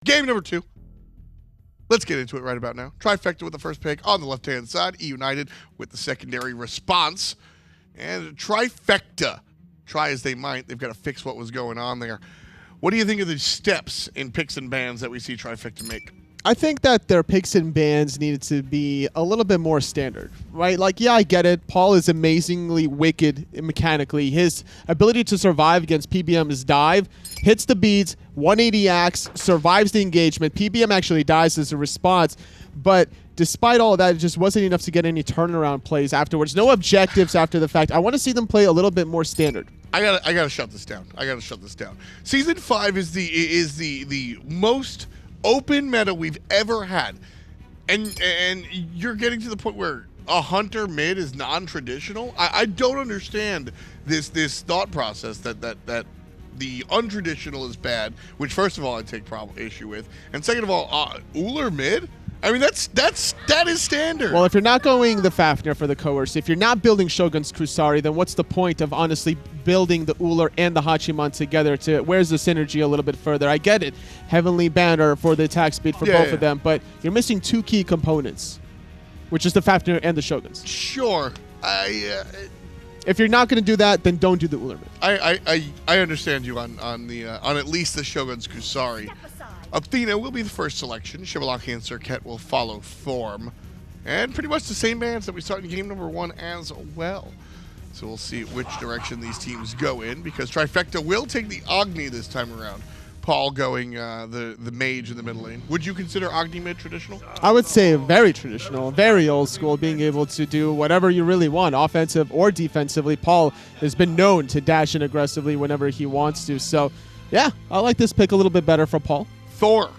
Game number 2. Let's get into it right about now. Trifecta with the first pick on the left-hand side. eUnited with the secondary response. And Trifecta, try as they might, they've got to fix what was going on there. What do you think of the steps in picks and bans that we see Trifecta make? I think that their picks and bans needed to be a little bit more standard, right? Like, yeah, I get it. Paul is amazingly wicked mechanically. His ability to survive against PBM's dive, hits the beads, 180 axe, survives the engagement. PBM actually dies as a response, but despite all of that, it just wasn't enough to get any turnaround plays afterwards. No objectives after the fact. I want to see them play a little bit more standard. I gotta shut this down. Season 5 is the most open meta we've ever had, and you're getting to the point where a hunter mid is non-traditional. I don't understand this thought process that the untraditional is bad, which first of all I take issue with, and second of all, Uller mid. I mean, that is standard. Well, if you're not going the Fafnir for the coerce, if you're not building Shogun's Kusari, then what's the point of honestly building the Uller and the Hachiman together? Where's the synergy a little bit further? I get it. Heavenly Banner for the attack speed for both of them, but you're missing 2 key components, which is the Fafnir and the Shoguns. Sure. If you're not going to do that, then don't do the Uller mid. I understand you on at least the Shogun's Kusari. Athena will be the first selection. Xbalanque and Serqet will follow form. And pretty much the same bands that we saw in game number 1 as well. So we'll see which direction these teams go in, because Trifecta will take the Agni this time around. Paul going the mage in the middle lane. Would you consider Agni mid traditional? I would say very traditional, very old school, being able to do whatever you really want, offensive or defensively. Paul has been known to dash in aggressively whenever he wants to. So, yeah, I like this pick a little bit better for Paul. Thor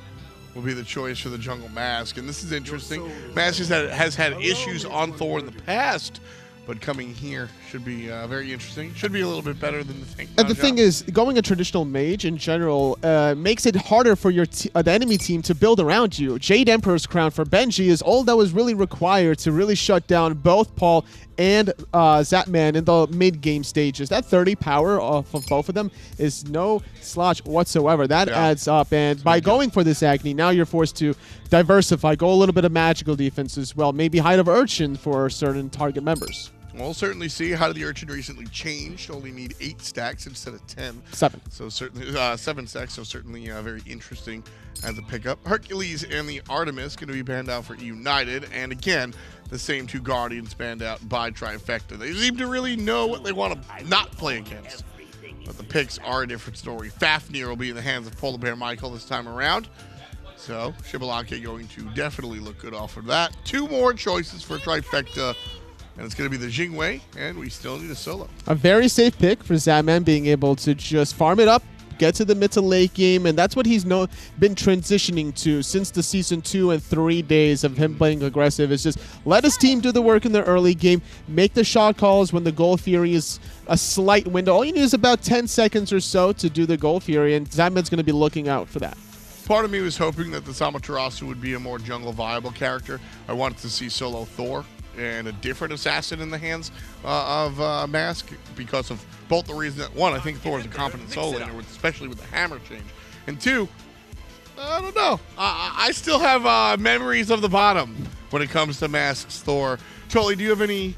will be the choice for the jungle Mask, and this is interesting. Mask has had issues on Thor in the past, but coming here should be very interesting. Should be a little bit better than the thing. And the thing is, going a traditional mage in general makes it harder for your the enemy team to build around you. Jade Emperor's Crown for Benji is all that was really required to really shut down both Paul and Zapman in the mid-game stages. That 30 power off of both of them is no slouch whatsoever. That adds up, and by going for this Agni, now you're forced to diversify, go a little bit of magical defense as well, maybe Height of Urchin for certain target members. We'll certainly see how the Urchin recently changed. Only need 8 stacks instead of 10. 7. So certainly 7 stacks. So certainly very interesting as a pickup. Hercules and the Artemis going to be banned out for eUnited, and again the same 2 Guardians banned out by Trifecta. They seem to really know what they want to not play against. But the picks are a different story. Fafnir will be in the hands of PolarBearMike this time around. So Xbalanque going to definitely look good off of that. 2 more choices for Trifecta. And it's going to be the Jing way, and we still need a solo. A very safe pick for Zapman, being able to just farm it up, get to the mid to late game, and that's what he's been transitioning to since the season 2 and 3 days of him playing aggressive. Is just let his team do the work in the early game, make the shot calls when the Goal Fury is a slight window. All you need is about 10 seconds or so to do the Goal Fury, and Zapman's going to be looking out for that. Part of me was hoping that this Amaterasu would be a more jungle viable character. I wanted to see solo Thor and a different assassin in the hands of Mask, because of both the reasons that, 1, I think Thor is a competent solo laner, especially with the hammer change, and 2, I don't know. I still have memories of the bottom when it comes to Mask's Thor. Charlie, do you have any?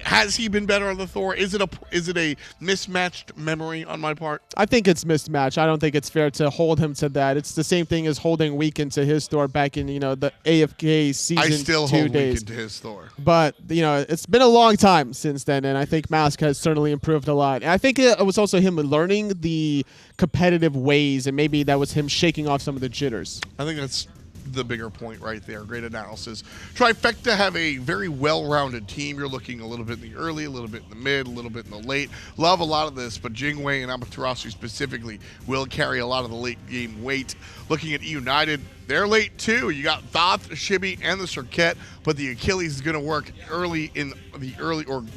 Has he been better on the Thor? Is it a mismatched memory on my part? I think it's mismatched. I don't think it's fair to hold him to that. It's the same thing as holding Weekend to his Thor back in the AFK season 2 days. I still hold Weekend to his Thor. But it's been a long time since then, and I think Mask has certainly improved a lot. And I think it was also him learning the competitive ways, and maybe that was him shaking off some of the jitters. I think that's the bigger point right there. Great analysis. Trifecta have a very well-rounded team. You're looking a little bit in the early, a little bit in the mid, a little bit in the late. Love a lot of this, but Jingwei and Amaterasu specifically will carry a lot of the late game weight. Looking at eUnited, they're late too. You got Thoth, Shibi, and the Serqet, but the Achilles is going to work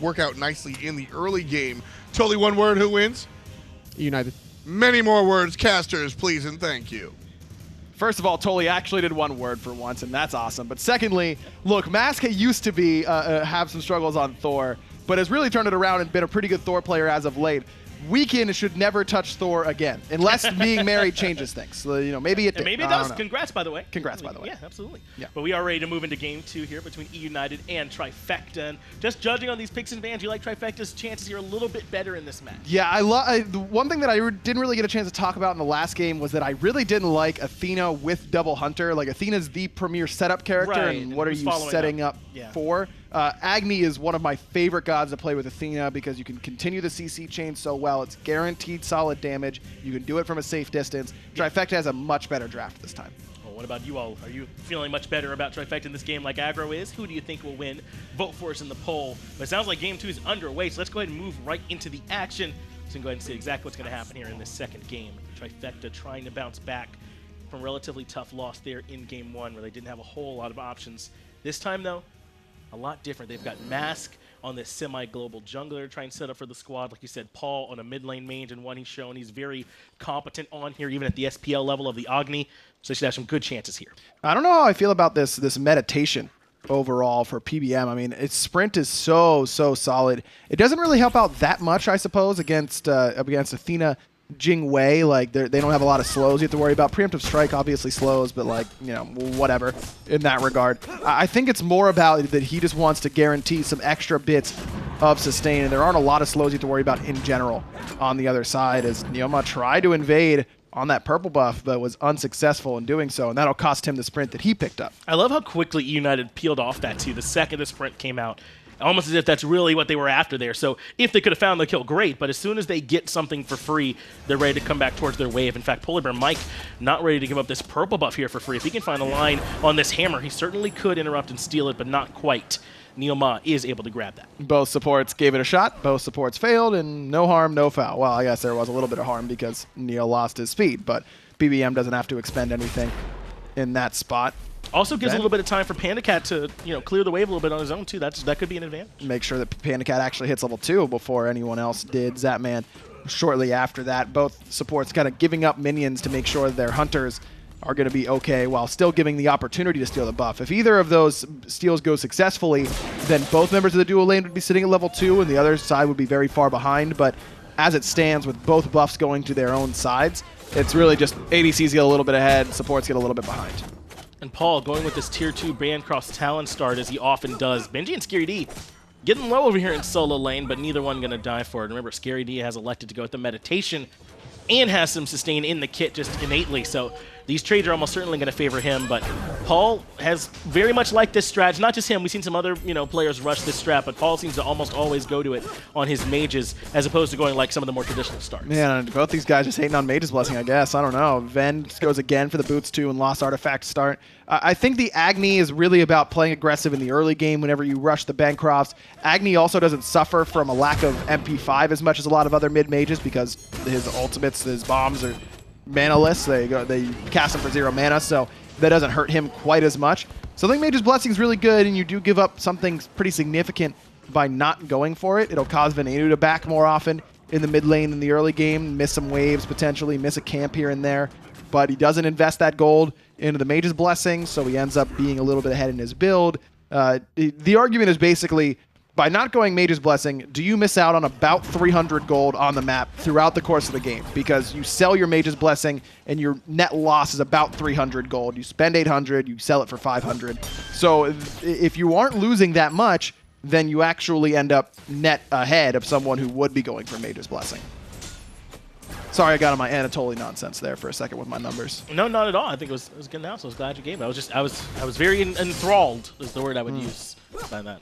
work out nicely in the early game. Totally one word, who wins? eUnited. Many more words, casters, please and thank you. First of all, Tolly actually did 1 word for once, and that's awesome. But secondly, look, Mask used to have some struggles on Thor, but has really turned it around and been a pretty good Thor player as of late. Weekend should never touch Thor again, unless being married changes things. So, you know, maybe it did. Maybe it does. Congrats, by the way. Congrats, by the way. Yeah, absolutely. Yeah. But we are ready to move into game 2 here between eUnited and Trifecta. And just judging on these picks and bans, you like Trifecta's chances here a little bit better in this match. Yeah, the one thing that I didn't really get a chance to talk about in the last game was that I really didn't like Athena with Double Hunter. Like, Athena's the premier setup character, Right, and what are you setting up for? Agni is one of my favorite gods to play with Athena because you can continue the CC chain so well. It's guaranteed solid damage. You can do it from a safe distance. Trifecta has a much better draft this time. Well, what about you all? Are you feeling much better about Trifecta in this game like Aggro is? Who do you think will win? Vote for us in the poll. But it sounds like game 2 is underway, so let's go ahead and move right into the action. So we can go ahead and see exactly what's going to happen here in this second game. Trifecta trying to bounce back from a relatively tough loss there in game 1 where they didn't have a whole lot of options. This time, though, a lot different. They've got Mask on this semi-global jungler trying to set up for the squad. Like you said, Paul on a mid lane mage and one he's shown he's very competent on here, even at the SPL level of the Agni. So they should have some good chances here. I don't know how I feel about this meditation overall for PBM. I mean, its sprint is so solid. It doesn't really help out that much, I suppose, against Athena. Jing Wei, like they don't have a lot of slows you have to worry about. Preemptive strike obviously slows, but like, you know, whatever in that regard. I think it's more about that he just wants to guarantee some extra bits of sustain, and there aren't a lot of slows you have to worry about in general on the other side as NeiruMah tried to invade on that purple buff, but was unsuccessful in doing so, and that'll cost him the sprint that he picked up. I love how quickly eUnited peeled off that too. The second the sprint came out, almost as if that's really what they were after there. So if they could have found the kill, great. But as soon as they get something for free, they're ready to come back towards their wave. In fact, PolarBearMike not ready to give up this purple buff here for free. If he can find a line on this hammer, he certainly could interrupt and steal it, but not quite. NeiruMah is able to grab that. Both supports gave it a shot. Both supports failed, and no harm, no foul. Well, I guess there was a little bit of harm because Neo lost his speed, but BBM doesn't have to expend anything in that spot. Also gives a little bit of time for PandaCat to, you know, clear the wave a little bit on his own too. That could be an advantage. Make sure that PandaCat actually hits level 2 before anyone else did. Zapman shortly after that. Both supports kind of giving up minions to make sure their hunters are going to be okay while still giving the opportunity to steal the buff. If either of those steals go successfully, then both members of the duo lane would be sitting at level 2 and the other side would be very far behind. But as it stands, with both buffs going to their own sides, it's really just ADCs get a little bit ahead, supports get a little bit behind. And Paul going with this tier 2 Bancross Talon start as he often does. Benji and Scary D getting low over here in solo lane, but neither one going to die for it. Remember, Scary D has elected to go with the meditation and has some sustain in the kit just innately. So these trades are almost certainly going to favor him, but Paul has very much liked this strat. Not just him, we've seen some other players rush this strat, but Paul seems to almost always go to it on his mages as opposed to going like some of the more traditional starts. Man, both these guys just hating on Mage's Blessing, I guess. I don't know. Ven goes again for the Boots 2 and Lost Artifact start. I think the Agni is really about playing aggressive in the early game whenever you rush the Bancrofts. Agni also doesn't suffer from a lack of MP5 as much as a lot of other mid-mages because his ultimates, his bombs are mana-less. They cast them for 0 mana, so that doesn't hurt him quite as much. So I think Mage's Blessing is really good, and you do give up something pretty significant by not going for it. It'll cause Venenu to back more often in the mid lane in the early game, miss some waves potentially, miss a camp here and there, but he doesn't invest that gold into the Mage's Blessing, so he ends up being a little bit ahead in his build. The argument is basically, by not going Mage's Blessing, do you miss out on about 300 gold on the map throughout the course of the game? Because you sell your Mage's Blessing and your net loss is about 300 gold. You spend 800, you sell it for 500. So if you aren't losing that much, then you actually end up net ahead of someone who would be going for Mage's Blessing. Sorry, I got on my Anatoly nonsense there for a second with my numbers. No, not at all. I think it was good now, so I was glad you gave it. I was very enthralled is the word I would use by that.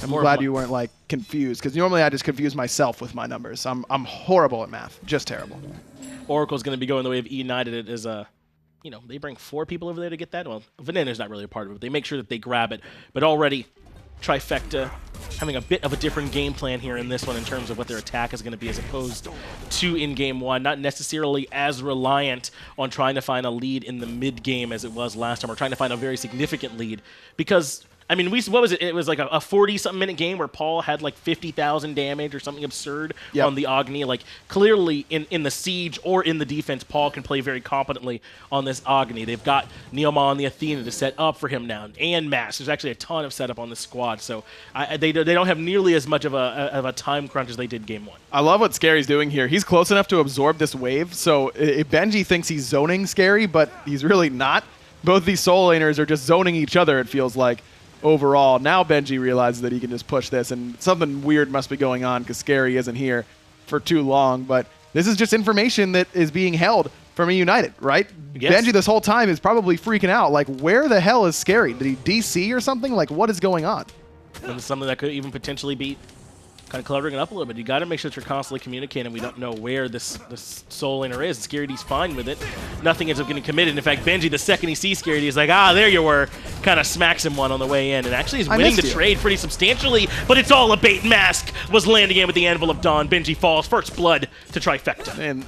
I'm glad you weren't like confused, because normally I just confuse myself with my numbers. I'm horrible at math, just terrible. Oracle's going to be going the way of eUnited. It is they bring 4 people over there to get that. Well, Venenu's not really a part of it, but they make sure that they grab it. But already, Trifecta having a bit of a different game plan here in this one in terms of what their attack is going to be as opposed to in game 1. Not necessarily as reliant on trying to find a lead in the mid game as it was last time, or trying to find a very significant lead, because I mean, what was it? It was like a 40-something minute game where Paul had like 50,000 damage or something absurd on the Agni. Like, clearly in the siege or in the defense, Paul can play very competently on this Agni. They've got NeiruMah and the Athena to set up for him now, and Mask. There's actually a ton of setup on this squad, so they don't have nearly as much of a time crunch as they did game 1. I love what Scary's doing here. He's close enough to absorb this wave, so Benji thinks he's zoning Scary, but he's really not. Both these solo laners are just zoning each other, it feels like. Overall, now Benji realizes that he can just push this, and something weird must be going on because Scary isn't here for too long. But this is just information that is being held from eUnited, right? Yes. Benji this whole time is probably freaking out. Like, where the hell is Scary? Did he DC or something? Like, what is going on? And it's something that could even potentially be kind of cluttering it up a little bit. You got to make sure that you're constantly communicating. We don't know where this soul laner is. Scary D's fine with it. Nothing ends up getting committed. In fact, Benji, the second he sees Scary D, he's like, there you were. Kind of smacks him one on the way in. And actually is winning the trade pretty substantially, but it's all a bait. Mask was landing in with the Anvil of Dawn. Benji falls. First blood to Trifecta. And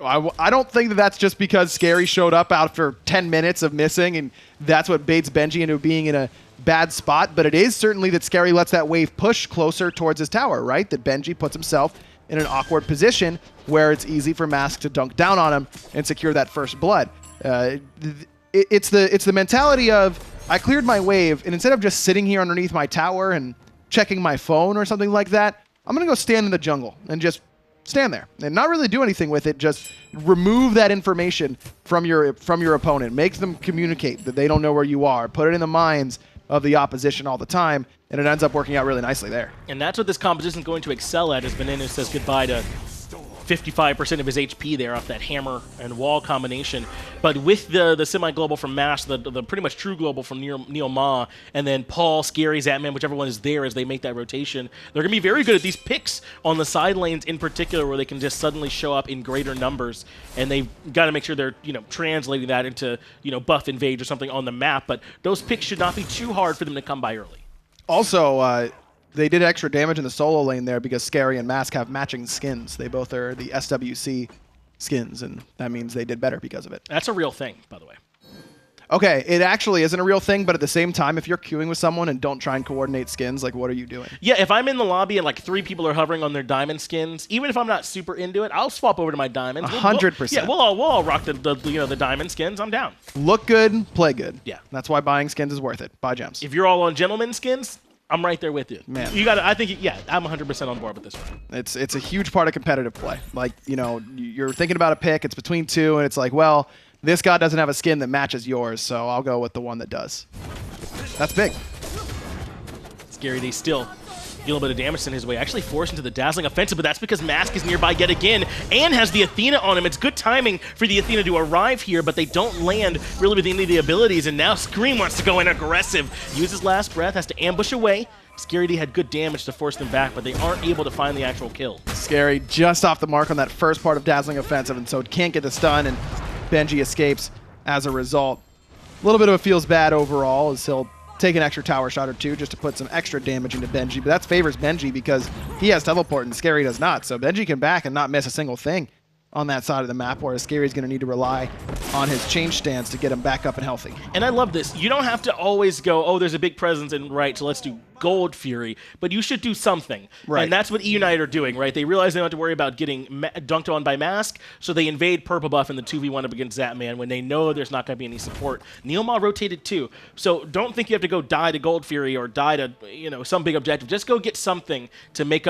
I don't think that that's just because Scary showed up after 10 minutes of missing, and that's what baits Benji into being in a bad spot, but it is certainly that Scary lets that wave push closer towards his tower, right? That Benji puts himself in an awkward position where it's easy for Mask to dunk down on him and secure that first blood. It's the mentality of, I cleared my wave, and instead of just sitting here underneath my tower and checking my phone or something like that, I'm going to go stand in the jungle and just stand there and not really do anything with it. Just remove that information from your opponent. Make them communicate that they don't know where you are. Put it in the minds of the opposition all the time, and it ends up working out really nicely there. And that's what this composition is going to excel at as Venenu says goodbye to 55% of his HP there off that hammer and wall combination. But with the semi-global from Mask, the pretty much true global from NeiruMah, and then Paul, Scary, Zapman, whichever one is there as they make that rotation, they're going to be very good at these picks on the side lanes in particular, where they can just suddenly show up in greater numbers. And they've got to make sure they're translating that into buff invade or something on the map. But those picks should not be too hard for them to come by early. Also, they did extra damage in the solo lane there because Scary and Mask have matching skins. They both are the SWC skins, and that means they did better because of it. That's a real thing, by the way. Okay, it actually isn't a real thing, but at the same time, if you're queuing with someone and don't try and coordinate skins, like, what are you doing? Yeah, if I'm in the lobby and like 3 people are hovering on their diamond skins, even if I'm not super into it, I'll swap over to my diamonds. 100%. Yeah, we'll all rock the diamond skins. I'm down. Look good, play good. Yeah. That's why buying skins is worth it. Buy gems. If you're all on gentleman skins, I'm right there with you. Man. You got. I think. Yeah, I'm 100% on board with this one. It's a huge part of competitive play. Like, you're thinking about a pick. It's between 2, and it's like, well, this guy doesn't have a skin that matches yours, so I'll go with the one that does. That's big. Scary D still dealing a bit of damage in his way. Actually forced into the dazzling offensive, but that's because Mask is nearby yet again and has the Athena on him. It's good timing for the Athena to arrive here, but they don't land really with any of the abilities, and now Scream wants to go in aggressive. Uses last breath, has to ambush away. Scary D had good damage to force them back, but they aren't able to find the actual kill. Scary just off the mark on that first part of dazzling offensive, and so it can't get the stun, and Benji escapes as a result. A little bit of a feels bad overall as he'll take an extra tower shot or 2 just to put some extra damage into Benji, but that favors Benji because he has teleport and Scary does not. So Benji can back and not miss a single thing on that side of the map, whereas Scary's going to need to rely on his change stance to get him back up and healthy. And I love this. You don't have to always go, oh, there's a big presence and right, so let's do Gold Fury, but you should do something. Right. And that's what eUnited are doing, right? They realize they don't have to worry about getting dunked on by Mask, so they invade Purple Buff in the 2v1 up against Zapman when they know there's not going to be any support. NeiruMah rotated too, so don't think you have to go die to Gold Fury or die to some big objective. Just go get something to make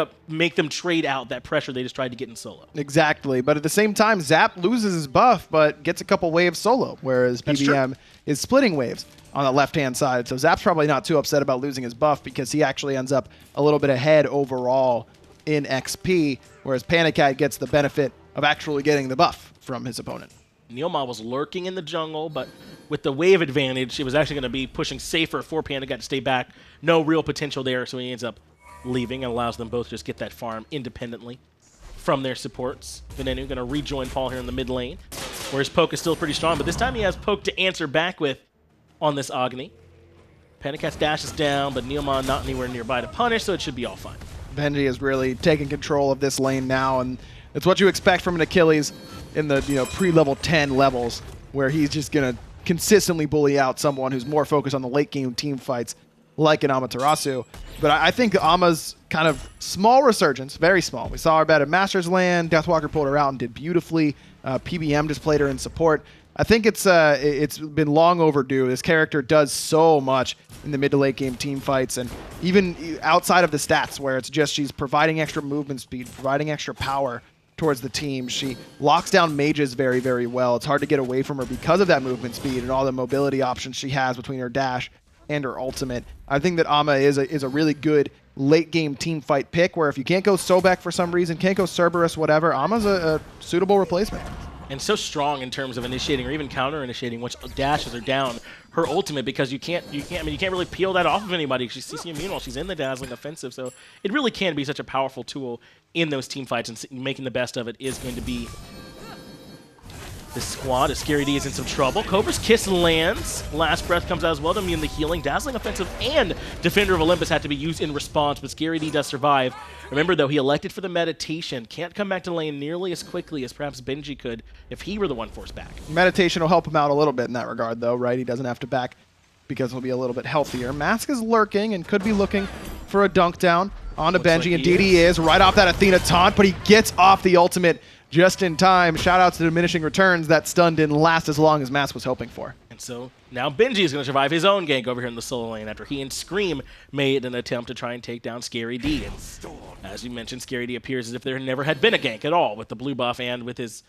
them trade out that pressure they just tried to get in solo. Exactly, but at the same time, Zap loses his buff, but gets a couple waves solo, whereas PBM is splitting waves on the left-hand side. So Zap's probably not too upset about losing his buff because he actually ends up a little bit ahead overall in XP, whereas PandaCat gets the benefit of actually getting the buff from his opponent. NeiruMah was lurking in the jungle, but with the wave advantage, it was actually going to be pushing safer for PandaCat to stay back. No real potential there, so he ends up leaving and allows them both to just get that farm independently from their supports. Venenu going to rejoin Paul here in the mid lane, where his poke is still pretty strong, but this time he has poke to answer back with on this Agni. PandaCat's dash is down, but NeiruMah not anywhere nearby to punish, so it should be all fine. Benji is really taking control of this lane now, and it's what you expect from an Achilles in the pre-level 10 levels, where he's just going to consistently bully out someone who's more focused on the late game team fights like an Amaterasu. But I think Ama's kind of small resurgence, very small. We saw her bet at Masters Land. Deathwalker pulled her out and did beautifully. PBM just played her in support. I think it's been long overdue. This character does so much in the mid to late game team fights, and even outside of the stats, where it's just she's providing extra movement speed, providing extra power towards the team. She locks down mages very, very well. It's hard to get away from her because of that movement speed and all the mobility options she has between her dash and her ultimate. I think that Ama is a really good late game team fight pick, where if you can't go Sobek for some reason, can't go Cerberus, whatever, Ama's a suitable replacement. And so strong in terms of initiating or even counter initiating once dashes are down her ultimate, because you can't really peel that off of anybody. She's CC immune while she's in the dazzling offensive, so it really can be such a powerful tool in those team fights, and making the best of it is going to be this squad. As Scary D is in some trouble. Cobra's Kiss lands. Last Breath comes out as well to immune the healing. Dazzling offensive and Defender of Olympus had to be used in response, but Scary D does survive. Remember, though, he elected for the meditation. Can't come back to lane nearly as quickly as perhaps Benji could if he were the one forced back. Meditation will help him out a little bit in that regard, though, right? He doesn't have to back because he'll be a little bit healthier. Mask is lurking and could be looking for a dunk down onto Benji. Like Indeed he is. Right off that Athena taunt, but he gets off the ultimate just in time. Shout out to Diminishing Returns. That stun didn't last as long as Mask was hoping for. And so now Benji is going to survive his own gank over here in the solo lane after he and Scream made an attempt to try and take down Scary D. And as you mentioned, Scary D appears as if there never had been a gank at all with the blue buff and with his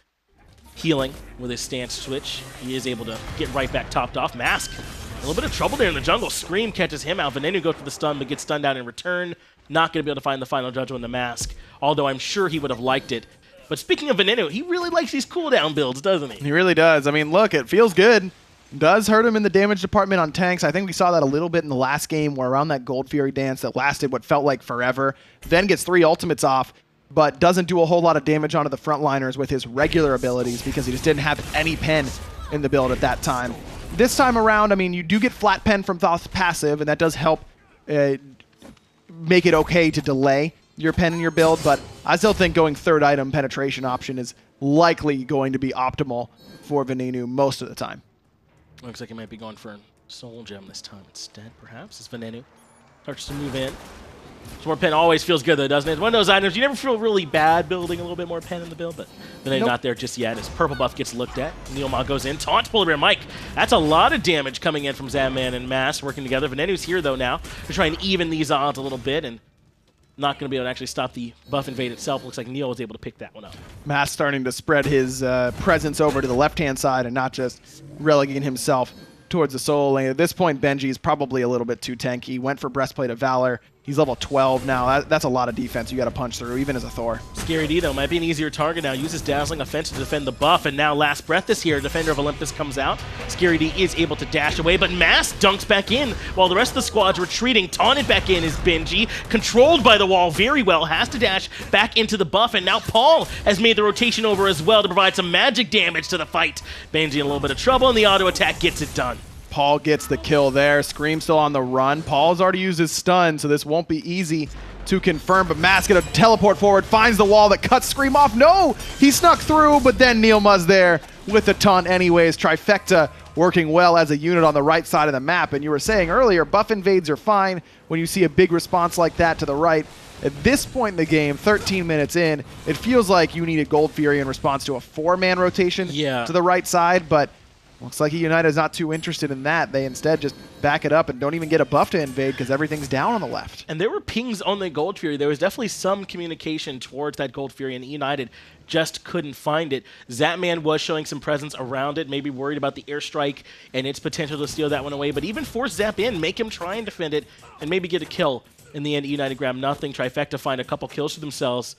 healing, with his stance switch. He is able to get right back topped off. Mask, a little bit of trouble there in the jungle. Scream catches him out. Venenu goes for the stun, but gets stunned out in return. Not going to be able to find the final judgment in the Mask, although I'm sure he would have liked it. But speaking of Venenu, he really likes these cooldown builds, doesn't he? He really does. I mean, look, it feels good. Does hurt him in the damage department on tanks. I think we saw that a little bit in the last game, where around that Gold Fury dance that lasted what felt like forever. Then gets 3 ultimates off, but doesn't do a whole lot of damage onto the frontliners with his regular abilities because he just didn't have any pen in the build at that time. This time around, I mean, you do get flat pen from Thoth's passive, and that does help make it okay to delay your pen in your build, but I still think going third item penetration option is likely going to be optimal for Venenu most of the time. Looks like he might be going for a Soul Gem this time instead, perhaps, as Venenu starts to move in. Some more pen always feels good, though, doesn't it? It's one of those items you never feel really bad building a little bit more pen in the build, but Venenu's not there just yet as purple buff gets looked at. NeiruMah goes in, taunts PolarBearMike. That's a lot of damage coming in from Zapman and Mass working together. Venenu's here, though, now to try and even these odds a little bit, and not going to be able to actually stop the buff invade itself. Looks like Neil was able to pick that one up. Mass starting to spread his presence over to the left-hand side and not just relegating himself towards the solo lane. At this point, Benji is probably a little bit too tanky. Went for Breastplate of Valor. He's level 12 now. That's a lot of defense you got to punch through, even as a Thor. Scary D, though, might be an easier target now. Uses Dazzling Offense to defend the buff, and now Last Breath is here. Defender of Olympus comes out. Scary D is able to dash away, but Mass dunks back in while the rest of the squad's retreating. Taunted back in is Benji. Controlled by the wall very well. Has to dash back into the buff, and now Paul has made the rotation over as well to provide some magic damage to the fight. Benji in a little bit of trouble, and the auto attack gets it done. Paul gets the kill there. Scream still on the run. Paul's already used his stun, so this won't be easy to confirm, but Mask gonna teleport forward, finds the wall that cuts Scream off. No! He snuck through, but then NeiruMah's there with the taunt anyways. Trifecta working well as a unit on the right side of the map, and you were saying earlier, buff invades are fine when you see a big response like that to the right. At this point in the game, 13 minutes in, it feels like you need a Gold Fury in response to a 4-man rotation to the right side, but looks like eUnited is not too interested in that. They instead just back it up and don't even get a buff to invade because everything's down on the left. And there were pings on the Gold Fury. There was definitely some communication towards that Gold Fury, and eUnited just couldn't find it. Zapman was showing some presence around it, maybe worried about the airstrike and its potential to steal that one away, but even force Zap in, make him try and defend it, and maybe get a kill. In the end, eUnited grab nothing. Trifecta find a couple kills for themselves.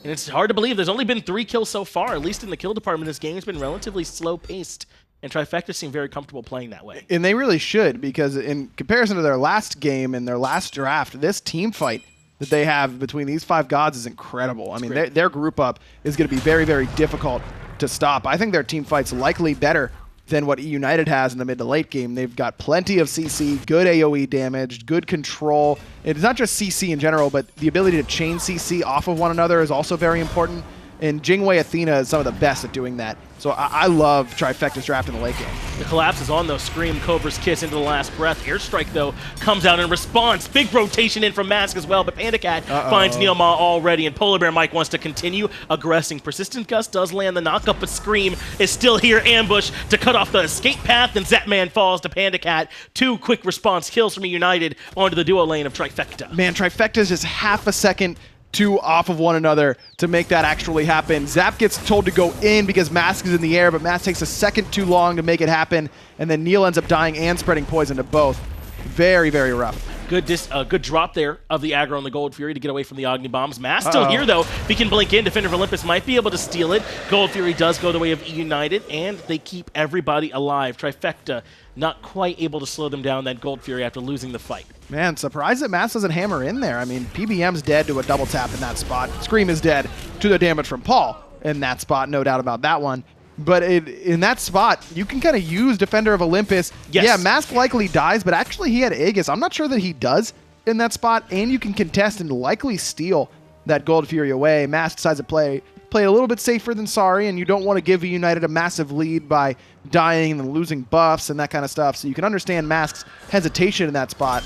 And it's hard to believe there's only been 3 kills so far, at least in the kill department. This game has been relatively slow-paced. And Trifecta seem very comfortable playing that way. And they really should, because in comparison to their last game and their last draft, this team fight that they have between these 5 gods is incredible. I mean, their group up is going to be very, very difficult to stop. I think their team fight's likely better than what eUnited has in the mid to late game. They've got plenty of CC, good AoE damage, good control. It's not just CC in general, but the ability to chain CC off of one another is also very important. And Jingwei Athena is some of the best at doing that. So I love Trifecta's draft in the late game. The collapse is on, though. Scream, Cobra's Kiss into the last breath. Airstrike, though, comes out in response. Big rotation in from Mask as well, but PandaCat finds NeiruMah already, and PolarBearMike wants to continue aggressing. Persistent Gust does land the knockup, but Scream is still here, ambush to cut off the escape path, and Zapman falls to PandaCat. 2 quick response kills from eUnited onto the duo lane of Trifecta. Man, Trifecta is just half a second too off of one another to make that actually happen. Zap gets told to go in because Mask is in the air, but Mask takes a second too long to make it happen, and then Neil ends up dying and spreading poison to both. Very, very rough. Good drop there of the aggro on the Gold Fury to get away from the Agni bombs. Mask still here, though. If he can blink in, Defender of Olympus might be able to steal it. Gold Fury does go the way of eUnited, and they keep everybody alive. Trifecta not quite able to slow them down, that Gold Fury, after losing the fight. Man, surprised that Mask doesn't hammer in there. I mean, PBM's dead to a double tap in that spot. Scream is dead to the damage from Paul in that spot, no doubt about that one. But in that spot, you can kind of use Defender of Olympus. Yes. Yeah, Mask likely dies, but actually he had Aegis. I'm not sure that he does in that spot, and you can contest and likely steal that Gold Fury away. Mask decides to play a little bit safer than sorry, and you don't want to give eUnited a massive lead by dying and losing buffs and that kind of stuff, so you can understand Mask's hesitation in that spot.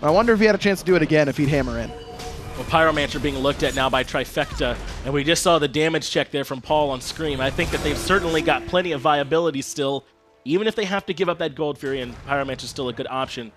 I wonder if he had a chance to do it again if he'd hammer in. Well, Pyromancer being looked at now by Trifecta, and we just saw the damage check there from Paul on Scream. I think that they've certainly got plenty of viability still, even if they have to give up that Gold Fury, and Pyromancer's still a good option.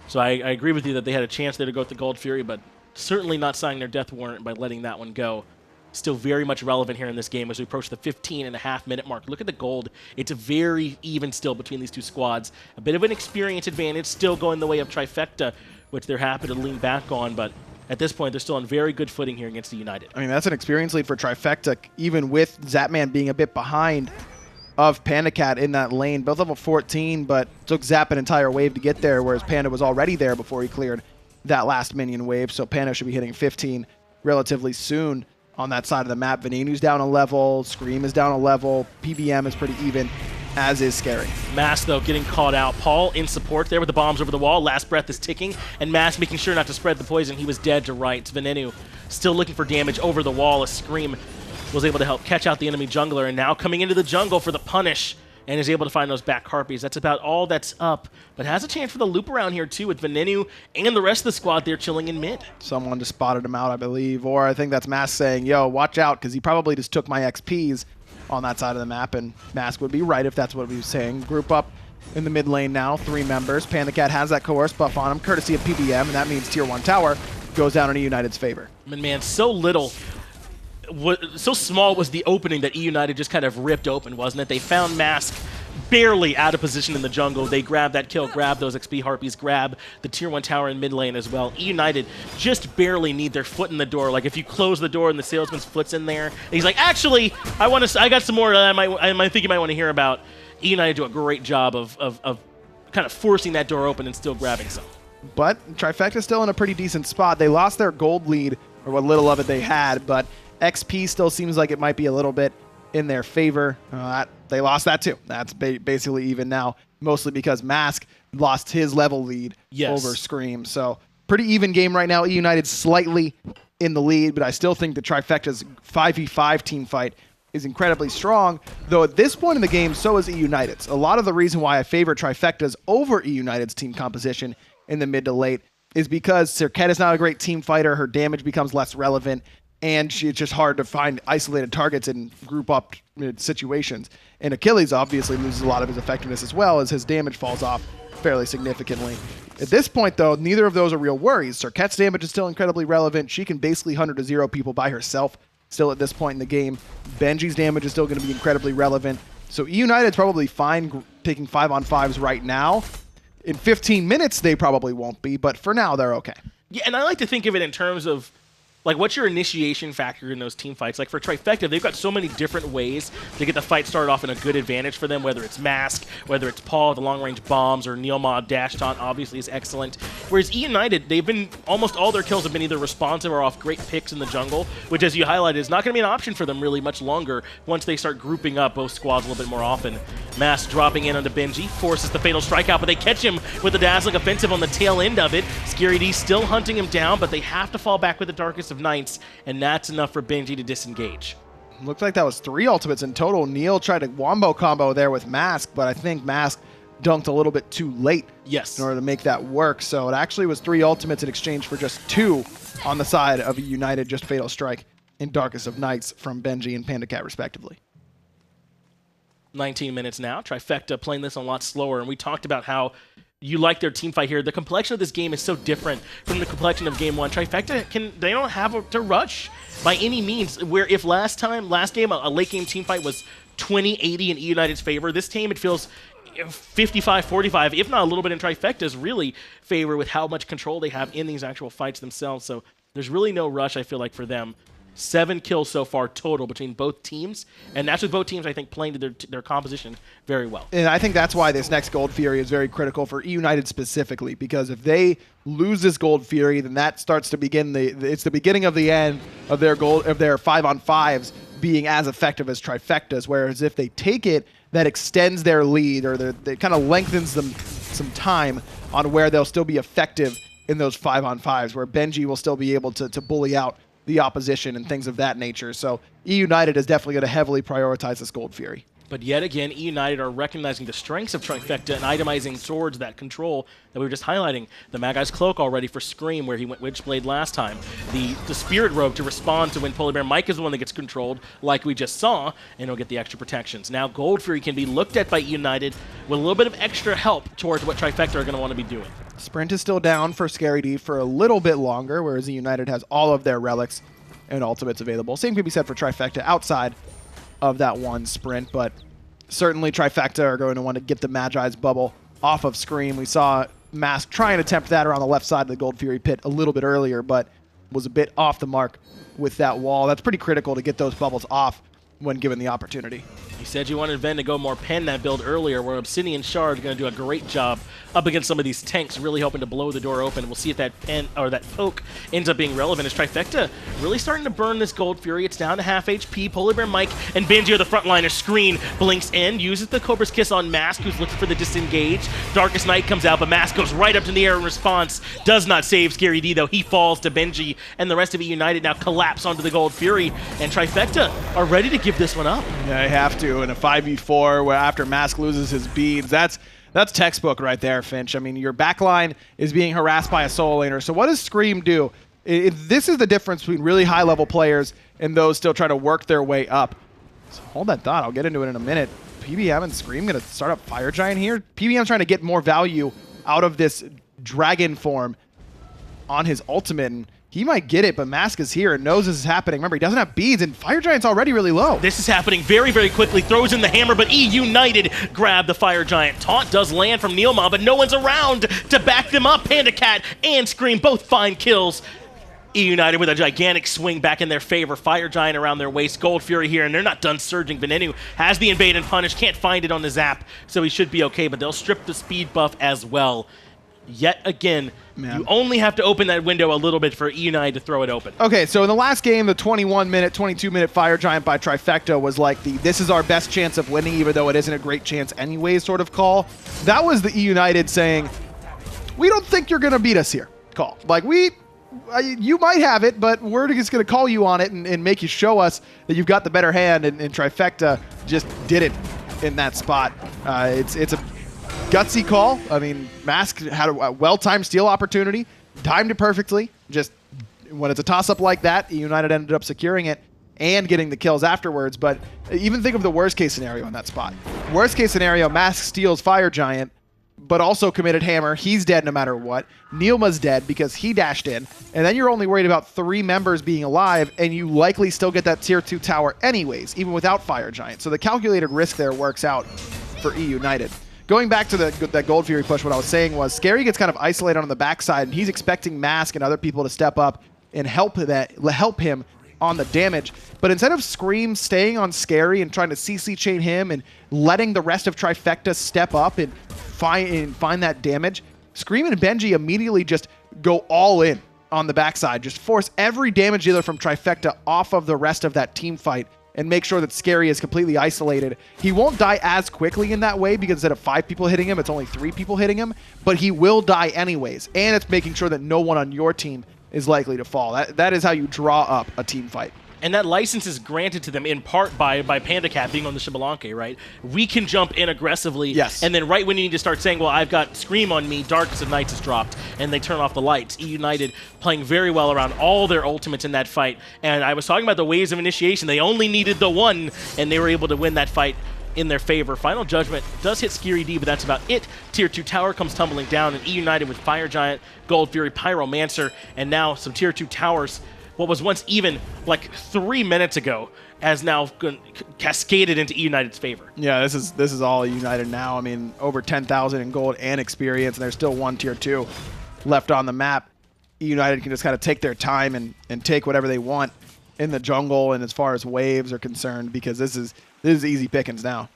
So I agree with you that they had a chance there to go with the Gold Fury, but certainly not signing their death warrant by letting that one go. Still very much relevant here in this game as we approach the 15.5-minute mark. Look at the gold. It's very even still between these two squads. A bit of an experience advantage still going the way of Trifecta, which they're happy to lean back on, but at this point, they're still on very good footing here against eUnited. I mean, that's an experience lead for Trifecta, even with Zapman being a bit behind of PandaCat in that lane. Both level 14, but took Zap an entire wave to get there, whereas Panda was already there before he cleared that last minion wave, so Panda should be hitting 15 relatively soon on that side of the map. Venenu's down a level, Scream is down a level, PBM is pretty even, as is Scary. Mask, though, getting caught out. Paul in support there with the bombs over the wall. Last breath is ticking, and Mask making sure not to spread the poison. He was dead to right. Venenu still looking for damage over the wall as Scream was able to help catch out the enemy jungler, and now coming into the jungle for the punish, and is able to find those back harpies. That's about all that's up, but has a chance for the loop around here, too, with Venenu and the rest of the squad there chilling in mid. Someone just spotted him out, I believe, or I think that's Mask saying, yo, watch out, because he probably just took my XPs on that side of the map, and Mask would be right if that's what he was saying. Group up in the mid lane now, 3 members. PandaCat has that coerce buff on him, courtesy of PBM, and that means Tier 1 tower goes down in eUnited's favor. Man, so little, so small was the opening that eUnited just kind of ripped open, wasn't it? They found Mask barely out of position in the jungle. They grab that kill, grab those XP harpies, grab the Tier 1 tower in mid lane as well. eUnited just barely need their foot in the door. Like, if you close the door and the salesman's foot's in there, and he's like, actually, I got some more I think you might want to hear about. eUnited do a great job of kind of forcing that door open and still grabbing some. But Trifecta's still in a pretty decent spot. They lost their gold lead, or what little of it they had, but XP still seems like it might be a little bit in their favor. They lost that too. That's basically even now, mostly because Mask lost his level lead over Scream. So pretty even game right now. eUnited slightly in the lead, but I still think the Trifecta's 5v5 team fight is incredibly strong, though at this point in the game, so is eUnited's. A lot of the reason why I favor Trifecta's over eUnited's team composition in the mid to late is because Serqet is not a great team fighter, her damage becomes less relevant, and it's just hard to find isolated targets in group up situations. And Achilles obviously loses a lot of his effectiveness as well as his damage falls off fairly significantly. At this point, though, neither of those are real worries. Serqet's damage is still incredibly relevant. She can basically 100-0 people by herself still at this point in the game. Benji's damage is still going to be incredibly relevant. So eUnited's probably fine taking 5-on-5s right now. In 15 minutes, they probably won't be, but for now, they're okay. Yeah, and I like to think of it in terms of, like, what's your initiation factor in those team fights? Like, for Trifecta, they've got so many different ways to get the fight started off in a good advantage for them, whether it's Mask, whether it's Paul with the long-range bombs, or NeiruMah dash taunt obviously is excellent. Whereas eUnited, they've been, almost all their kills have been either responsive or off great picks in the jungle, which, as you highlighted, is not going to be an option for them really much longer once they start grouping up both squads a little bit more often. Mask dropping in onto Benji, forces the fatal strike out, but they catch him with the dazzling offensive on the tail end of it. Scary D still hunting him down, but they have to fall back with the Darkest of Nights, and that's enough for Benji to disengage. Looked like that was 3 ultimates in total. Neil tried a wombo combo there with Mask, but I think Mask dunked a little bit too late in order to make that work. So it actually was 3 ultimates in exchange for just 2 on the side of eUnited, just Fatal Strike and Darkest of Nights from Benji and PandaCat respectively. 19 minutes now. Trifecta playing this a lot slower, and we talked about how you like their team fight here. The complexion of this game is so different from the complexion of game 1. Trifecta, they don't have to rush by any means, where if last game, a late game team fight was 20-80 in eUnited's favor, this team, it feels 55-45, if not a little bit in Trifecta's really favor with how much control they have in these actual fights themselves. So there's really no rush, I feel like, for them. 7 kills so far total between both teams, and that's with both teams, I think, playing to their composition very well. And I think that's why this next Gold Fury is very critical for eUnited specifically, because if they lose this Gold Fury, then that starts to begin it's the beginning of the end of their 5-on-5s being as effective as Trifecta's, whereas if they take it, that extends their lead, or it kind of lengthens them some time on where they'll still be effective in those 5-on-5s, where Benji will still be able to bully out the opposition and things of that nature. So eUnited is definitely going to heavily prioritize this Gold Fury. But yet again, eUnited are recognizing the strengths of Trifecta and itemizing towards that control that we were just highlighting. The Magai's Cloak already for Scream, where he went Witchblade last time. The Spirit Robe to respond to when PolarBearMike is the one that gets controlled, like we just saw, and he'll get the extra protections. Now Gold Fury can be looked at by eUnited with a little bit of extra help towards what Trifecta are going to want to be doing. Sprint is still down for Scary D for a little bit longer, whereas eUnited has all of their relics and ultimates available. Same can be said for Trifecta outside of that one sprint, but certainly Trifecta are going to want to get the Magi's bubble off of Scream. We saw Mask try and attempt that around the left side of the Gold Fury pit a little bit earlier, but was a bit off the mark with that wall. That's pretty critical to get those bubbles off when given the opportunity. You said you wanted Ven to go more pen that build earlier, where Obsidian Shard is going to do a great job up against some of these tanks, really hoping to blow the door open. We'll see if that pen or that poke ends up being relevant. As Trifecta really starting to burn this Gold Fury. It's down to half HP. PolarBearMike and Benji are the frontliners. Screen blinks in, uses the Cobra's Kiss on Mask, who's looking for the disengage. Darkest Night comes out, but Mask goes right up to the air in response. Does not save Scary D, though. He falls to Benji, and the rest of eUnited now collapse onto the Gold Fury, and Trifecta are ready to give this one up. Yeah, they have to in a 5v4 where after Mask loses his beads. That's textbook right there, Finch. I mean, your backline is being harassed by a solo laner. So what does Scream do? This is the difference between really high-level players and those still trying to work their way up. So hold that thought. I'll get into it in a minute. PBM and Scream going to start up Fire Giant here. PBM trying to get more value out of this dragon form on his ultimate, and he might get it, but Mask is here and knows this is happening. Remember, he doesn't have beads, and Fire Giant's already really low. This is happening very, very quickly. Throws in the hammer, but eUnited grab the Fire Giant. Taunt does land from NeiruMah, but no one's around to back them up. PandaCat and Scream both find kills. eUnited with a gigantic swing back in their favor. Fire Giant around their waist. Gold Fury here, and they're not done surging. Venenu has the invade and punish. Can't find it on the zap, so he should be okay, but they'll strip the speed buff as well. Yet again, you only have to open that window a little bit for eUnited to throw it open. Okay, so in the last game, the 21-minute, 22-minute Fire Giant by Trifecta was like the this is our best chance of winning, even though it isn't a great chance anyways sort of call. That was the eUnited saying, we don't think you're going to beat us here call. Like, you might have it, but we're just going to call you on it and make you show us that you've got the better hand, and Trifecta just did it in that spot. It's a gutsy call. I mean, Mask had a well-timed steal opportunity, timed it perfectly. Just when it's a toss-up like that, eUnited ended up securing it and getting the kills afterwards. But even think of the worst-case scenario in that spot. Worst-case scenario, Mask steals Fire Giant, but also committed hammer. He's dead no matter what. NeiruMah's dead because he dashed in. And then you're only worried about 3 members being alive, and you likely still get that tier 2 tower anyways, even without Fire Giant. So the calculated risk there works out for eUnited. Going back to that Gold Fury push, what I was saying was Scary gets kind of isolated on the backside, and he's expecting Mask and other people to step up and help him on the damage. But instead of Scream staying on Scary and trying to CC chain him and letting the rest of Trifecta step up and find that damage, Scream and Benji immediately just go all in on the backside, just force every damage dealer from Trifecta off of the rest of that team fight and make sure that Scary is completely isolated. He won't die as quickly in that way because instead of 5 people hitting him, it's only 3 people hitting him, but he will die anyways. And it's making sure that no one on your team is likely to fall. That is how you draw up a team fight. And that license is granted to them in part by PandaCat being on the Xbalanque, right? We can jump in aggressively, yes. And then right when you need to start saying, well, I've got Scream on me, Darkest of Nights is dropped, and they turn off the lights. eUnited playing very well around all their ultimates in that fight. And I was talking about the waves of initiation. They only needed the one, and they were able to win that fight in their favor. Final Judgment does hit Scary D, but that's about it. Tier 2 tower comes tumbling down, and eUnited with Fire Giant, Gold Fury, Pyromancer, and now some Tier 2 towers. What was once even like 3 minutes ago has now cascaded into eUnited's favor. Yeah, this is all eUnited now. I mean, over 10,000 in gold and experience, and there's still one Tier 2 left on the map. eUnited can just kind of take their time and take whatever they want in the jungle and as far as waves are concerned, because this is easy pickings now.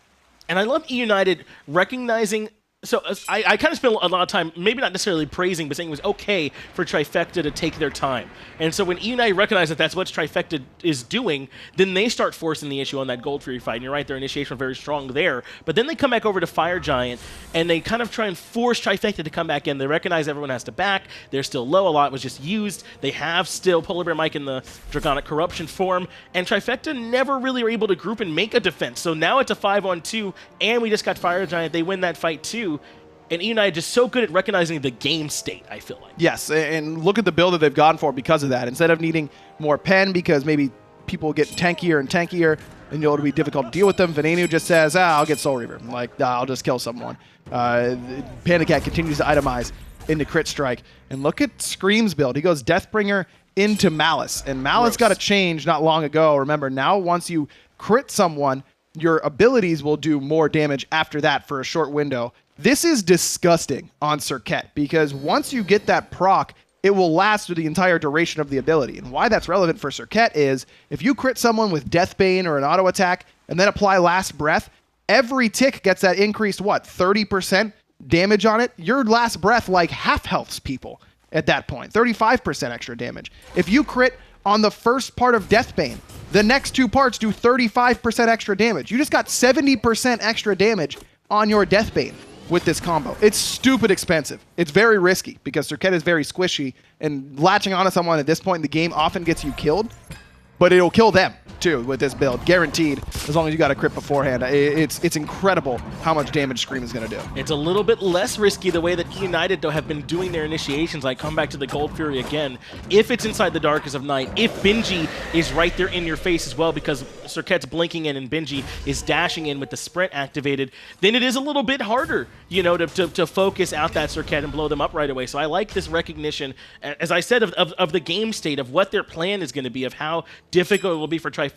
And I love eUnited recognizing. So I kind of spent a lot of time, maybe not necessarily praising, but saying it was okay for Trifecta to take their time. And so when eUnited recognized that that's what Trifecta is doing, then they start forcing the issue on that Gold Fury fight. And you're right, their initiation was very strong there. But then they come back over to Fire Giant, and they kind of try and force Trifecta to come back in. They recognize everyone has to back. They're still low. A lot was just used. They have still PolarBearMike in the Dragonic Corruption form. And Trifecta never really were able to group and make a defense. So now it's a 5-on-2, and we just got Fire Giant. They win that fight too. And eUnited just so good at recognizing the game state, I feel like. Yes, and look at the build that they've gone for because of that. Instead of needing more pen because maybe people get tankier and tankier and it'll be difficult to deal with them, Venenu just says, I'll get Soul Reaver. Like, I'll just kill someone. PandaCat continues to itemize into Crit Strike. And look at Scream's build. He goes Deathbringer into Malice. And Malice got a change not long ago. Remember, now once you crit someone, your abilities will do more damage after that for a short window. This is disgusting on Serqet because once you get that proc, it will last through the entire duration of the ability. And why that's relevant for Serqet is if you crit someone with Deathbane or an auto attack and then apply Last Breath, every tick gets that increased, 30% damage on it? Your Last Breath like half healths people at that point, 35% extra damage. If you crit on the first part of Deathbane, the next two parts do 35% extra damage. You just got 70% extra damage on your Deathbane with this combo. It's stupid expensive. It's very risky because Serqet is very squishy, and latching onto someone at this point in the game often gets you killed, but it'll kill them too with this build, guaranteed, as long as you got a crit beforehand. It's incredible how much damage Scream is going to do. It's a little bit less risky the way that eUnited, though, have been doing their initiations. I come back to the Gold Fury again. If it's inside the Darkest of Night, if Benji is right there in your face as well because Serqet's blinking in and Benji is dashing in with the sprint activated, then it is a little bit harder, to focus out that Serqet and blow them up right away. So I like this recognition, as I said, of the game state, of what their plan is going to be, of how difficult it will be for Trifecta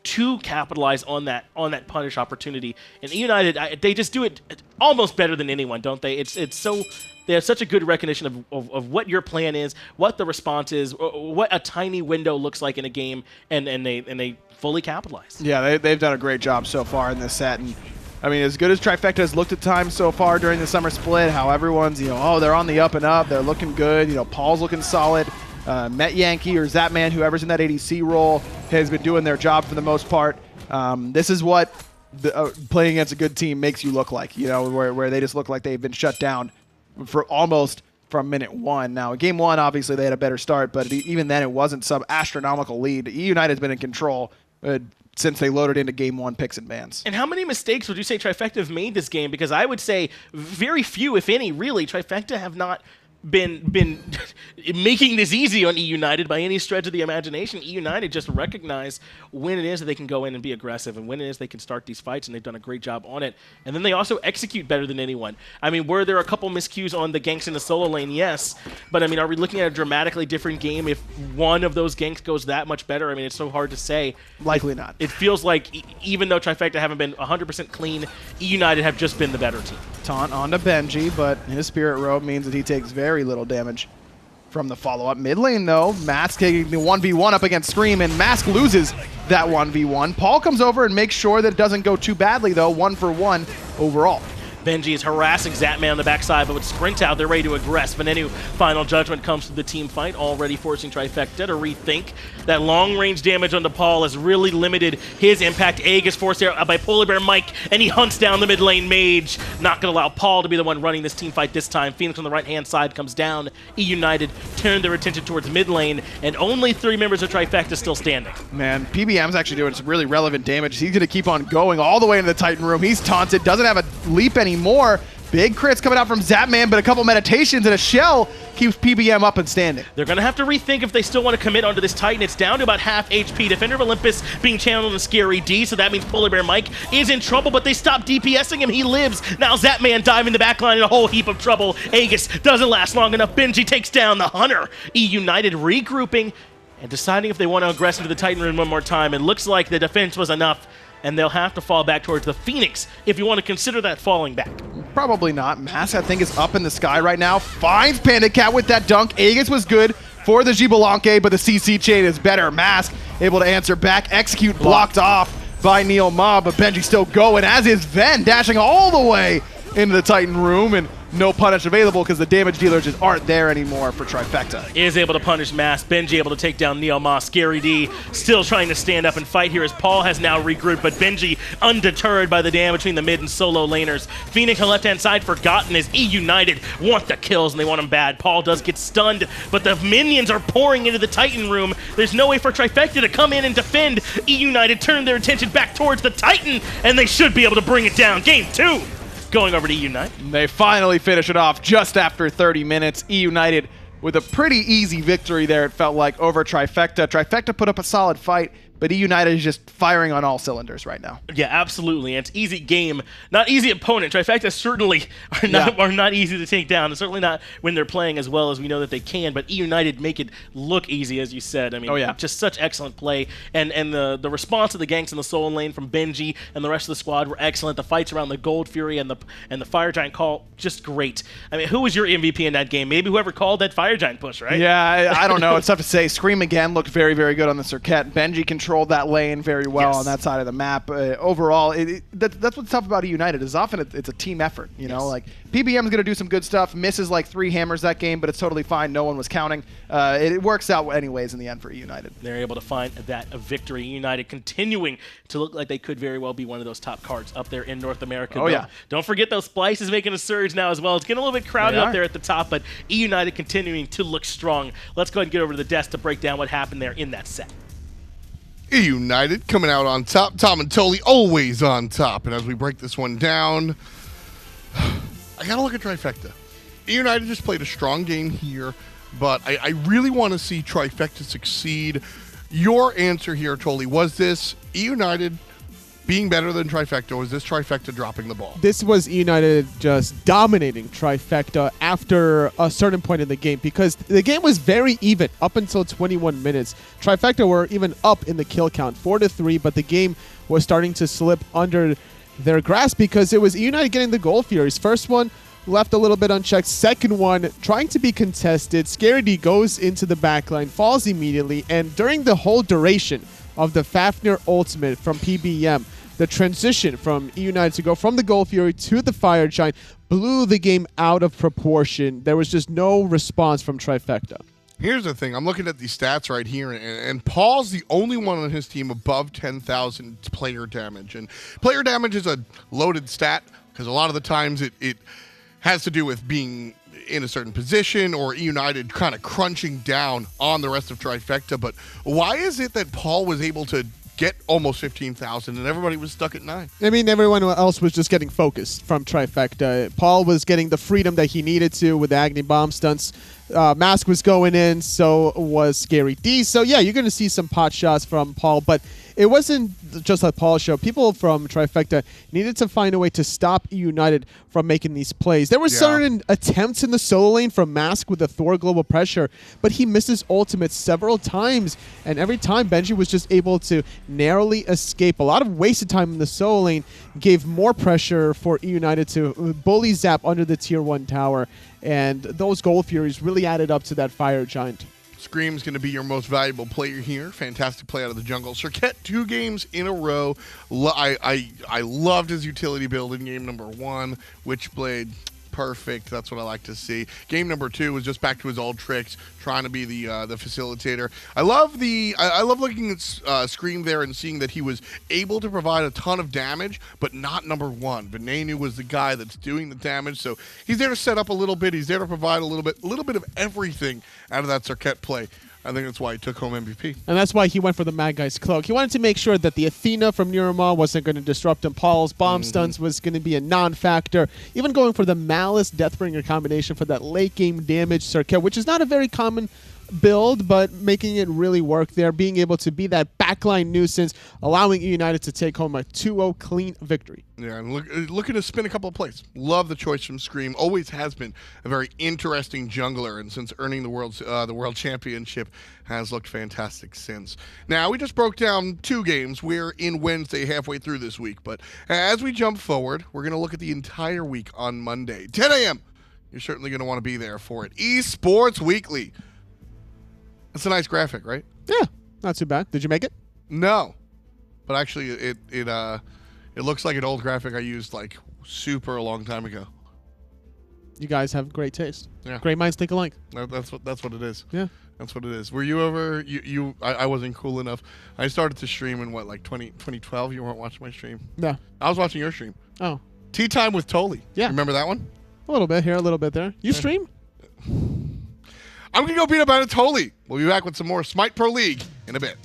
to capitalize on that punish opportunity. And eUnited, they just do it almost better than anyone, don't they? It's so they have such a good recognition of what your plan is, what the response is, what a tiny window looks like in a game, and they fully capitalize. Yeah, they've done a great job so far in this set. And I mean, as good as Trifecta has looked at times so far during the summer split, how everyone's, they're on the up and up, they're looking good, Paul's looking solid. Met Yankee or Zapman, whoever's in that ADC role, has been doing their job for the most part. This is what playing against a good team makes you look like, where they just look like they've been shut down for almost from minute one. Now, in game one, obviously, they had a better start, but even then, it wasn't some astronomical lead. eUnited has been in control since they loaded into game one picks and bans. And how many mistakes would you say Trifecta have made this game? Because I would say very few, if any, really. Trifecta have not been making this easy on eUnited by any stretch of the imagination. eUnited just recognize when it is that they can go in and be aggressive and when it is they can start these fights, and they've done a great job on it. And then they also execute better than anyone. I mean, were there a couple miscues on the ganks in the solo lane? Yes. But, I mean, are we looking at a dramatically different game if one of those ganks goes that much better? I mean, it's so hard to say. Likely not. It feels like even though Trifecta haven't been 100% clean, eUnited have just been the better team. Taunt onto Benji, but his Spirit Robe means that he takes very little damage from the follow-up. Mid lane, though, Mask taking the 1v1 up against Scream, and Mask loses that 1v1. Paul comes over and makes sure that it doesn't go too badly, though, 1-for-1 overall. Benji is harassing Zapman on the backside, but with Sprint out, they're ready to aggress. Venenu, final judgment comes to the team fight, already forcing Trifecta to rethink. That long-range damage on Paul has really limited his impact. Egg is forced out by PolarBearMike, and he hunts down the mid lane mage. Not going to allow Paul to be the one running this team fight this time. Phoenix on the right-hand side comes down. eUnited turn their attention towards mid lane, and only 3 members of Trifecta still standing. Man, PBM's actually doing some really relevant damage. He's going to keep on going all the way into the Titan room. He's taunted, doesn't have a leap anymore. Big crits coming out from Zapman, but a couple meditations and a shell keeps PBM up and standing. They're going to have to rethink if they still want to commit onto this Titan. It's down to about half HP. Defender of Olympus being channeled in Scary D, so that means PolarBearMike is in trouble, but they stop DPSing him. He lives. Now Zapman diving the backline in a whole heap of trouble. Aegis doesn't last long enough. Benji takes down the Hunter. eUnited regrouping and deciding if they want to aggress into the Titan room one more time. It looks like the defense was enough, and they'll have to fall back towards the Phoenix if you want to consider that falling back. Probably not. Mask, I think, is up in the sky right now. Finds PandaCat with that dunk. Aegis was good for the Xbalanque, but the CC chain is better. Mask able to answer back. Execute blocked off by NeiruMah, but Benji still going, as is Ven, dashing all the way into the Titan room, and no punish available because the damage dealers just aren't there anymore for Trifecta. Is able to punish Mask. Benji able to take down NeiruMah. Scary D still trying to stand up and fight here as Paul has now regrouped, but Benji undeterred by the damage between the mid and solo laners. Phoenix on the left-hand side forgotten as eUnited want the kills and they want them bad. Paul does get stunned, but the minions are pouring into the Titan room. There's no way for Trifecta to come in and defend. eUnited turn their attention back towards the Titan, and they should be able to bring it down. Game 2. Going over to eUnited. They finally finish it off just after 30 minutes. eUnited with a pretty easy victory there, it felt like, over Trifecta. Trifecta put up a solid fight, but eUnited is just firing on all cylinders right now. Yeah, absolutely. And it's easy game, not easy opponent. Trifecta certainly are not easy to take down. And certainly not when they're playing as well as we know that they can. But eUnited make it look easy, as you said. I mean, just such excellent play. And the response of the ganks in the solo lane from Benji and the rest of the squad were excellent. The fights around the Gold Fury and the Fire Giant call, just great. I mean, who was your MVP in that game? Maybe whoever called that Fire Giant push, right? Yeah, I don't know. It's tough to say. Screammmmm again looked very, very good on the Serqet. Benji controlled that lane very well on that side of the map. Overall, that's what's tough about eUnited is often it's a team effort. You know, like PBM is going to do some good stuff. Misses like 3 hammers that game, but it's totally fine. No one was counting. It works out anyways in the end for eUnited. They're able to find that victory. eUnited continuing to look like they could very well be one of those top cards up there in North America. Oh, yeah. Don't forget those Splice is making a surge now as well. It's getting a little bit crowded up there at the top, but eUnited continuing to look strong. Let's go ahead and get over to the desk to break down what happened there in that set. eUnited coming out on top. Tom and Tolly always on top. And as we break this one down, I got to look at Trifecta. eUnited just played a strong game here, but I really want to see Trifecta succeed. Your answer here, Tolly, was this eUnited being better than Trifecta, or was this Trifecta dropping the ball? This was eUnited just dominating Trifecta after a certain point in the game because the game was very even up until 21 minutes. Trifecta were even up in the kill count, 4-3, but the game was starting to slip under their grasp because it was eUnited getting the Gold Furies. First one left a little bit unchecked. Second one trying to be contested. Scary D goes into the backline, falls immediately, and during the whole duration of the Fafnir ultimate from PBM, the transition from eUnited to go from the Gold Fury to the Fire Giant blew the game out of proportion. There was just no response from Trifecta. Here's the thing. I'm looking at these stats right here, and Paul's the only one on his team above 10,000 player damage. And player damage is a loaded stat because a lot of the times it has to do with being in a certain position or eUnited kind of crunching down on the rest of Trifecta. But why is it that Paul was able to get almost 15,000 and everybody was stuck at 9? I mean, everyone else was just getting focused from Trifecta. Paul was getting the freedom that he needed to with the Agni bomb stunts. Mask was going in, so was Scary D. So yeah, you're going to see some pot shots from Paul, but it wasn't just like Paul's show. People from Trifecta needed to find a way to stop eUnited from making these plays. There were certain attempts in the solo lane from Mask with the Thor global pressure, but he missed his ultimate several times, and every time Benji was just able to narrowly escape. A lot of wasted time in the solo lane gave more pressure for eUnited to bully Zap under the tier 1 tower, and those Gold Furies really added up to that Fire Giant. Scream's going to be your most valuable player here. Fantastic play out of the jungle. Serqet, 2 games in a row. I loved his utility build in game number 1. Witchblade, perfect. That's what I like to see. Game number 2 was just back to his old tricks, trying to be the facilitator. I love looking at Scream there and seeing that he was able to provide a ton of damage, but not number 1. Venenu was the guy that's doing the damage, so he's there to set up a little bit. He's there to provide a little bit of everything out of that Serqet play. I think that's why he took home MVP. And that's why he went for the Mad Guy's Cloak. He wanted to make sure that the Athena from NeiruMah wasn't going to disrupt him. Paul's bomb stuns was going to be a non-factor. Even going for the Malice Deathbringer combination for that late-game damage Serqet, which is not a very common build, but making it really work there, being able to be that backline nuisance, allowing eUnited to take home a 2-0 clean victory. Yeah, and looking to spin a couple of plays. Love the choice from Scream. Always has been a very interesting jungler, and since earning the world championship, has looked fantastic since. Now, we just broke down 2 games. We're in Wednesday, halfway through this week, but as we jump forward, we're going to look at the entire week on Monday, 10 a.m. You're certainly going to want to be there for it. Esports Weekly. That's a nice graphic, right? Yeah, not too bad. Did you make it? No, but actually, it looks like an old graphic I used like super a long time ago. You guys have great taste. Yeah, great minds think alike. That's what it is. Yeah, that's what it is. Were you ever I wasn't cool enough. I started to stream in 2012. You weren't watching my stream. No, I was watching your stream. Oh, Tea Time with Toli. Yeah, remember that one? A little bit here, a little bit there. You stream? I'm going to go beat up Anatoly. We'll be back with some more Smite Pro League in a bit.